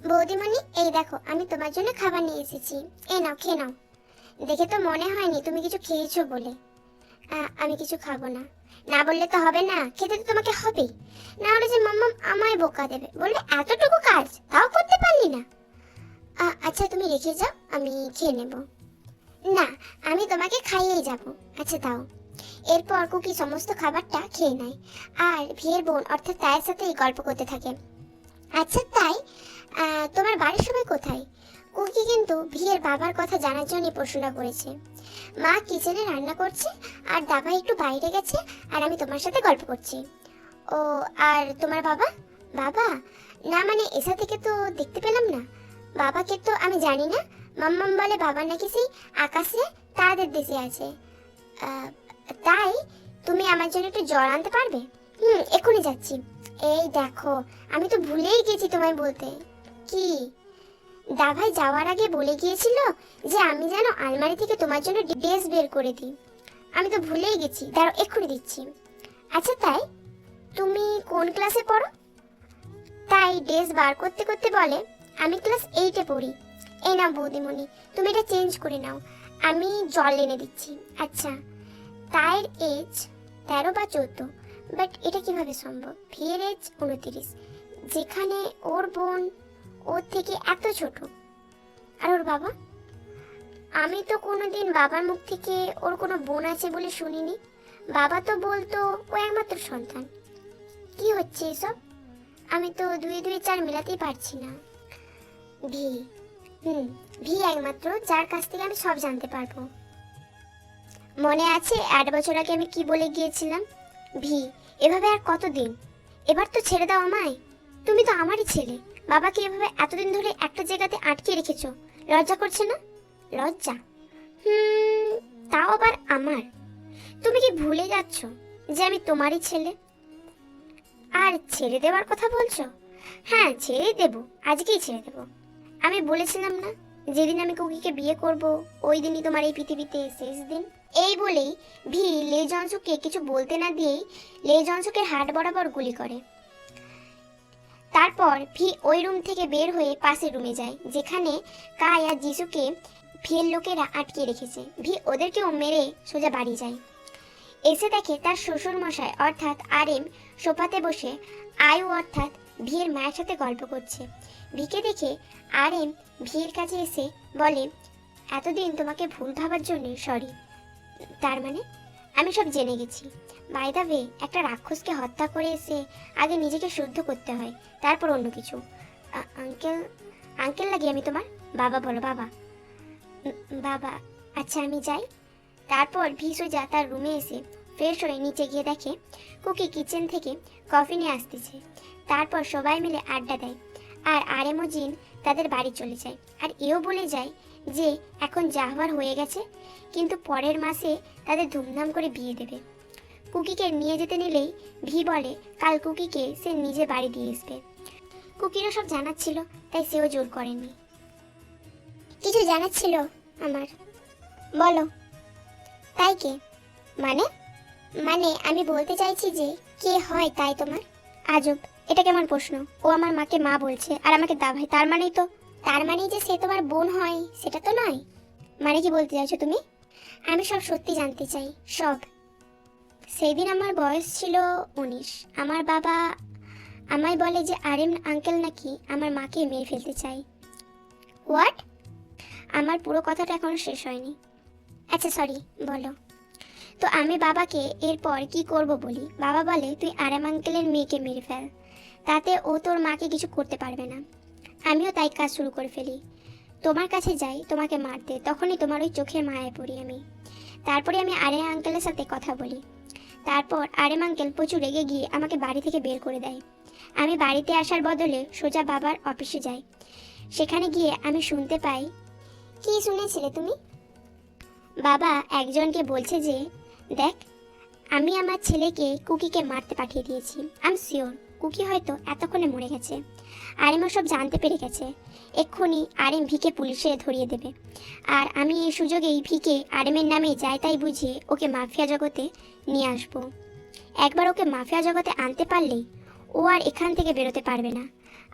বৌদিমণি, এই দেখো আমি তোমার জন্য খাবার নিয়ে এসেছি। এই নাও, খেয়ে নাও। দেখে তো মনে হয়নি তুমি কিছু খেয়েছো বলে। আমি কিছু খাবো না। না বললে তো হবে না, খেতে তো তোমাকে হবেই। না হলে যে মাম্মা আমায় বোকা দেবে, বললে এতটুকু কাজ তাও করতে পারলি না। আচ্ছা তুমি রেখে যাও, আমি খেয়ে নেব। না, আমি তোমাকে খাইয়েই যাব। আচ্ছা দাও। এরপর কুকি সমস্ত খাবারটা খেয়ে নেয় আর ভিয়ের বোন অর্থাৎ তায়ের সাথেই গল্প করতে থাকে। আচ্ছা তাই, তোমার বাড়ির সবাই কোথায়? কুকি কিন্তু ভিয়ের বাবার কথা জানার জন্য প্রশ্নটা করেছে। মা কিচেনে রান্না করছে আর দাদা একটু বাইরে গেছে আর আমি তোমার সাথে গল্প করছি। ও, আর তোমার বাবা? বাবা না, মানে এসা থেকে তো দেখতে পেলাম না। বাবাকে তো আমি জানি না। মাম্মাম বলে বাবা নাকি সেই আকাশে তাদের দেশে আছে। আহ, তাই তুমি আমার জন্য একটু জল আনতে পারবে? এক্ষুনি যাচ্ছি। এই দেখো, আমি তো ভুলেই গেছি তোমায় বলতে। কি? দাভাই যাওয়ার আগে বলে গিয়েছিল যে আমি যেন আলমারি থেকে তোমার জন্য ড্রেস বের করে দিই। আমি তো ভুলেই গেছি, দাঁড়াও এক্ষুনি দিচ্ছি। আচ্ছা তাই, তুমি কোন ক্লাসে পড়ো? তাই ড্রেস বার করতে করতে বলে আমি ক্লাস 8-এ পড়ি। এই নাও বৌদিমণি, তুমি এটা চেঞ্জ করে নাও, আমি জল এনে দিচ্ছি। আচ্ছা, তাইর এজ 13 বা 14, বাট এটা কিভাবে সম্ভব? ভিয়ের এজ 29, যেখানে ওর বোন ওর থেকে এত ছোট। আর ওর বাবা? আমি তো কোনোদিন বাবার মুখ থেকে ওর কোনো বোন আছে বলে শুনিনি। বাবা তো বলতো ও একমাত্র সন্তান। কি হচ্ছে এসব? আমি তো 2 2 4 মেলাতেই পারছি না। ভি ভি একমাত্র যার কাছ থেকে আমি সব জানতে পারবো। মনে আছে 8 বছর আগে আমি কি বলে গিয়েছিলাম? ভি, এভাবে আর কতদিন? এবার তো ছেড়ে দাও আমায়। তুমি তো আমারই ছেলে। বাবাকে এভাবে এতদিন ধরে একটা জায়গাতে আটকে রেখেছো, লজ্জা করছে না? লজ্জা? তাও আবার আমার? তুমি কি ভুলে যাচ্ছ যে আমি তোমারই ছেলে? আর ছেড়ে দেওয়ার কথা বলছো? হ্যাঁ, ছেড়ে দেব, আজকেই ছেড়ে দেব। আমি বলেছিলাম না যেদিন আমি কুকিকে বিয়ে করব ওই দিনই তোমার এই পৃথিবীতে শেষ দিন। এই বলেই ভি লে জনসুকে কিছু বলতে না দিয়েই লে জনসুকের হাট বরাবর গুলি করে। তারপর ভি ওই রুম থেকে বের হয়ে পাশের রুমে যায়, যেখানে কাই আর যিশুকে ভিয়ের লোকেরা আটকে রেখেছে। ভি ওদেরকেও মেরে সোজা বাড়ি যায়। এসে দেখে তার শ্বশুর মশাই অর্থাৎ আরএম সোফাতে বসে আয়ু অর্থাৎ ভিয়ের মায়ের সাথে গল্প করছে। ভিকে দেখে আরএম ভিয়ের কাছে এসে বলে, এতদিন তোমাকে ভুল ভাবার জন্য সরি। তার মানে আমি সব জেনে গেছি। বাই দ্য ওয়ে, একটা রাক্ষসকে হত্যা করে এসে আগে নিজেকে শুদ্ধ করতে হয়, তারপর অন্য কিছু। আঙ্কেল, আঙ্কেল লাগি আমি তোমার? বাবা বলো, বাবা। বাবা, আচ্ছা আমি যাই। তারপর ভি সোজা তার রুমে এসে ফ্রেশ হয়ে নিচে গিয়ে দেখে কুকি কিচেন থেকে কফি নিয়ে আসতেছে। তারপর সবাই মিলে আড্ডা দেয় আর আরএম ও জিন তাদের বাড়ি চলে যায়। আর এও বলে যায় যে এখন যা হওয়ার হয়ে গেছে, কিন্তু পরের মাসে তাদের ধুমধাম করে বিয়ে দেবে। কুকিকে নিয়ে যেতে নিলেই ভি বলে কাল কুকিকে সে নিজে বাড়ি দিয়ে আসবে। কুকিরও সব জানাচ্ছিল, তাই সেও জোর করেনি। কিছু জানাচ্ছিল আমার? বলো। তাই কে? মানে মানে আমি বলতে চাইছি যে কে হয় তাই তোমার? আজব, এটা কেমন প্রশ্ন? ও আমার মাকে মা বলছে আর আমাকে দা ভাই, তার মানেই যে সে তোমার বোন হয় সেটা তো নয়। মানে কি বলতে চাইছো তুমি? আমি সব সত্যি জানতে চাই, সব। সেই দিন আমার বয়স ছিল 19। আমার বাবা আমায় বলে যে আরএম আঙ্কেল নাকি আমার মাকে মেরে ফেলতে চাই। হোয়াট? আমার পুরো কথাটা এখনো শেষ হয়নি। আচ্ছা সরি, বলো। তো আমি বাবাকে এরপর কি করব বলি। বাবা বলে তুই আরএম আঙ্কেলের মেয়েকে মেরে ফেল, তাতে ও তোর মাকে কিছু করতে পারবে না। আমিও তাই কাজ শুরু করে ফেলি। তোমার কাছে যাই তোমাকে মারতে, তখনই তোমার ওই চোখের মায়ায় পড়ি আমি। তারপরে আমি আরএম আঙ্কেলের সাথে কথা বলি। তারপর আরএম আঙ্কেল প্রচুর রেগে গিয়ে আমাকে বাড়ি থেকে বের করে দেয়। আমি বাড়িতে আসার বদলে সোজা বাবার অফিসে যাই। সেখানে গিয়ে আমি শুনতে পাই। কি শুনেছিলে তুমি? বাবা একজনকে বলছে যে দেখ, আমি আমার ছেলেকে কুকিকে মারতে পাঠিয়ে দিয়েছি। আই এম শিওর কুকি হয়তো এতক্ষণে মরে গেছে। আরএম সব জানতে পেরে গেছে। এক্ষুনি আরএম ভিকে পুলিশে ধরিয়ে দেবে। আর আমি এই সুযোগেই ভিকে আরএমের নামে যাই তাই বুঝিয়ে ওকে মাফিয়া জগতে নিয়ে আসবো। একবার ওকে মাফিয়া জগতে আনতে পারলেই ও আর এখান থেকে বেরোতে পারবে না।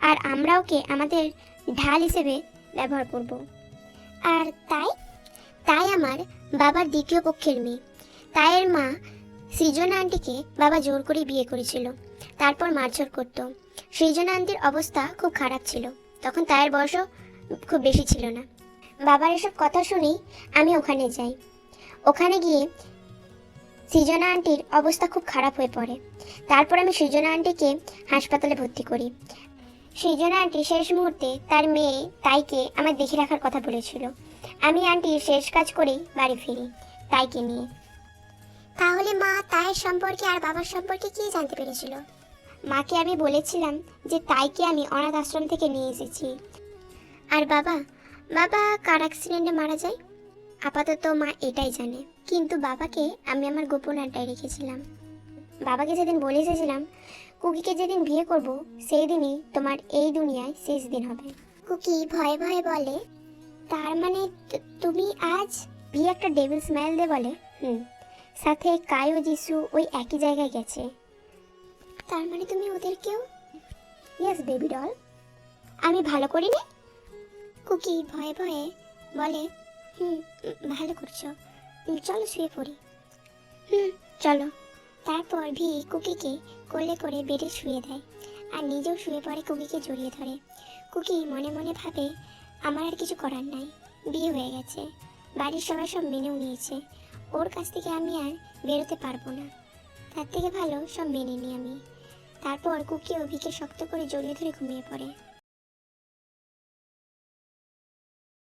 আর আমরা ওকে আমাদের ঢাল হিসেবে ব্যবহার করব। আর তাই তাই আমার বাবার দ্বিতীয় পক্ষের মেয়ে। তাইয়ের মা সৃজনা আন্টিকে বাবা জোর করে বিয়ে করেছিল, তারপর মারধর করত। সৃজনা আন্টির অবস্থা খুব খারাপ ছিল, তখন তাইয়ের বয়সও খুব বেশি ছিল না। বাবার এসব কথা শুনেই আমি ওখানে যাই। ওখানে গিয়ে সৃজনা আন্টির অবস্থা খুব খারাপ হয়ে পড়ে। তারপর আমি সৃজনা আন্টিকে হাসপাতালে ভর্তি করি। সৃজনা আন্টি শেষ মুহূর্তে তার মেয়ে তাইকে আমার দেখে রাখার কথা বলেছিল। আমি আন্টির শেষ কাজ করেই বাড়ি ফিরি তাইকে নিয়ে। তাহলে মা তাইয়ের সম্পর্কে আর বাবার সম্পর্কে কি জানতে পেরেছিল? মাকে আমি বলেছিলাম যে তাইকে আমি অনাথ আশ্রম থেকে নিয়ে এসেছি। আর বাবা কার অ্যাক্সিডেন্টে মারা যায়। আপাতত মা এটাই জানে, কিন্তু বাবাকে আমি আমার গোপন আড্ডায় রেখেছিলাম। বাবাকে যেদিন বলে এসেছিলাম কুকিকে যেদিন বিয়ে করব সেই দিনই তোমার এই দুনিয়ায় শেষ দিন হবে। কুকি ভয়ে ভয়ে বলে, তার মানে তুমি আজ বিয়ে একটা ডেভিল স্মাইল দিয়ে বলে, সাথে কাই ও যিশু ওই একই জায়গায় গেছে। তার মানে তুমি ওদেরকেও? Yes baby doll. আমি ভালো করিনি? কুকি ভয়ে ভয়ে বলে, ভালো করছো, চলো শুয়ে পড়ি। চলো। তারপর ভি কুকিকে কোলে করে বেডে শুয়ে দেয় আর নিজেও শুয়ে পড়ে কুকিকে জড়িয়ে ধরে। কুকি মনে মনে ভাবে, আমার আর কিছু করার নাই, বিয়ে হয়ে গেছে, বাড়ির সবাই সব মেনেও নিয়েছে, ওর কাছ থেকে আমি আর বেরোতে পারবো না, তার থেকে ভালো সব মেনে নিই আমি। তারপর কুকি ও ভিকে শক্ত করে জড়িয়ে ধরে ঘুমিয়ে পড়ে।